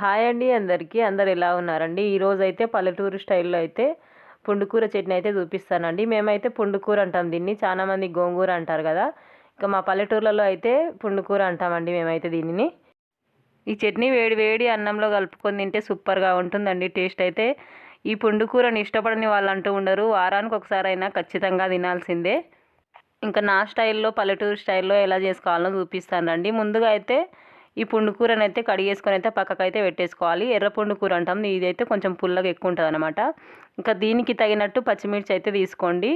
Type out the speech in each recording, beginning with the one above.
Hi అండి అందరికీ. అందరు ఎలా ఉన్నారండి? ఈరోజైతే పల్లెటూరు స్టైల్‌లో అయితే పుండుకూర చట్నీ అయితే చూపిస్తానండి. మేమైతే పుండుకూర అంటాం దీన్ని. చాలామంది గోంగూర అంటారు కదా! ఇక మా పల్లెటూర్లలో అయితే పుండుకూర అంటామండి మేమైతే దీనిని. ఈ చట్నీ వేడి వేడి అన్నంలో కలుపుకొని తింటే సూపర్‌గా ఉంటుందండి టేస్ట్ అయితే. ఈ పుండుకూరని ఇష్టపడని వాళ్ళంటూ ఉండరు. వారానికి ఒకసారైనా ఖచ్చితంగా తినాల్సిందే. ఇంకా నా స్టైల్‌లో పల్లెటూరు స్టైల్‌లో ఎలా చేసుకోవాలో చూపిస్తానండి. ముందుగా అయితే ఈ పుండుకూరనైతే కడిగేసుకొని పక్కకైతే పెట్టేసుకోవాలి. ఎర్ర పుండుకూర అంటాం. ఇదైతే కొంచెం పుల్లగా ఎక్కువ ఉంటుందన్నమాట. ఇంకా దీనికి తగినట్టు పచ్చిమిర్చి అయితే తీసుకోండి.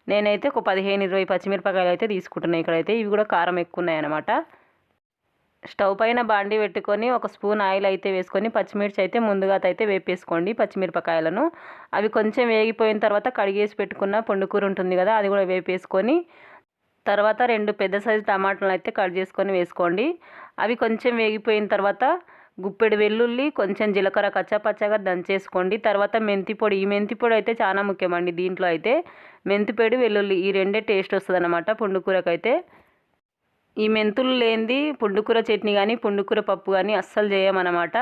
నేనైతే ఒక 15, 20 పచ్చిమిరపకాయలు అయితే తీసుకుంటున్నాను ఇక్కడైతే. ఇవి కూడా కారం ఎక్కువ ఉన్నాయన్నమాట. స్టవ్ పైన బాండి పెట్టుకొని ఒక స్పూన్ ఆయిల్ అయితే వేసుకొని పచ్చిమిర్చి అయితే ముందుగా అయితే వేపేసుకోండి పచ్చిమిరపకాయలను. అవి కొంచెం వేగిపోయిన తర్వాత కడిగేసి పెట్టుకున్న పుండుకూర ఉంటుంది కదా, అది కూడా వేపేసుకొని తర్వాత 2 పెద్ద సైజు టమాటాలను అయితే కట్ చేసుకొని వేసుకోండి. అవి కొంచెం వేగిపోయిన తర్వాత గుప్పెడు వెల్లుల్లి, కొంచెం జీలకర్ర కచ్చాపచ్చాగా దంచేసుకోండి. తర్వాత మెంతి పొడి, ఈ మెంతి పొడి అయితే చాలా ముఖ్యమండి దీంట్లో అయితే. మెంతి పొడి, వెల్లుల్లి ఈ రెండే టేస్ట్ వస్తుందన్నమాట పుండుకూరకైతే. ఈ మెంతులు లేనిది పుండుకూర చట్నీ కానీ పుండుకూర పప్పు కానీ అస్సలు చేయమన్నమాట.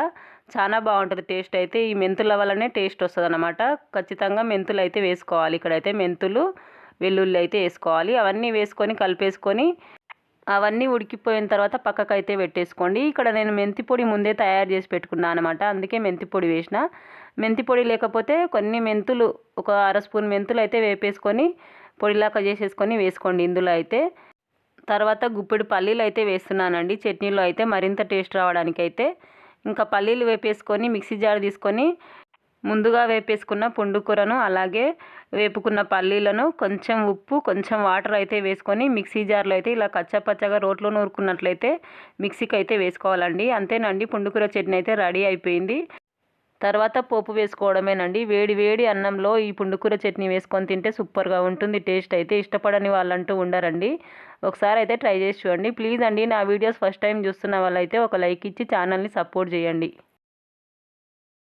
చాలా బాగుంటుంది టేస్ట్ అయితే. ఈ మెంతుల వల్లనే టేస్ట్ వస్తుంది అన్నమాట. ఖచ్చితంగా మెంతులు అయితే వేసుకోవాలి. ఇక్కడైతే మెంతులు, వెల్లుల్లి అయితే వేసుకోవాలి. అవన్నీ వేసుకొని కలిపేసుకొని అవన్నీ ఉడికిపోయిన తర్వాత పక్కకైతే పెట్టేసుకోండి. ఇక్కడ నేను మెంతి పొడి ముందే తయారు చేసి పెట్టుకున్నాను అనమాట. అందుకే మెంతి పొడి వేసిన. మెంతి పొడి లేకపోతే కొన్ని మెంతులు, ఒక అర స్పూన్ మెంతులు అయితే వేపేసుకొని పొడిలాగా చేసేసుకొని వేసుకోండి ఇందులో అయితే. తర్వాత గుప్పెడు పల్లీలు అయితే వేస్తున్నానండి చట్నీలో అయితే మరింత టేస్ట్ రావడానికైతే. ఇంకా పల్లీలు వేపేసుకొని మిక్సీ జార్ తీసుకొని ముందుగా వేపేసుకున్న పుండుకూరను అలాగే వేపుకున్న పల్లీలను కొంచెం ఉప్పు, కొంచెం వాటర్ అయితే వేసుకొని మిక్సీ జార్లో అయితే ఇలా కచ్చాపచ్చాగా రోట్లో నూరుకున్నట్లయితే మిక్సీకి అయితే వేసుకోవాలండి. అంతేనండి, పుండుకూర చట్నీ అయితే రెడీ అయిపోయింది. తర్వాత పోపు వేసుకోవడమేనండి. వేడి వేడి అన్నంలో ఈ పుండుకూర చట్నీ వేసుకొని తింటే సూపర్గా ఉంటుంది టేస్ట్ అయితే. ఇష్టపడని వాళ్ళంటూ ఉండరండి. ఒకసారి అయితే ట్రై చేసి చూడండి ప్లీజ్ అండి. నా వీడియోస్ ఫస్ట్ టైం చూస్తున్న వాళ్ళైతే ఒక లైక్ ఇచ్చి ఛానల్ని సపోర్ట్ చేయండి.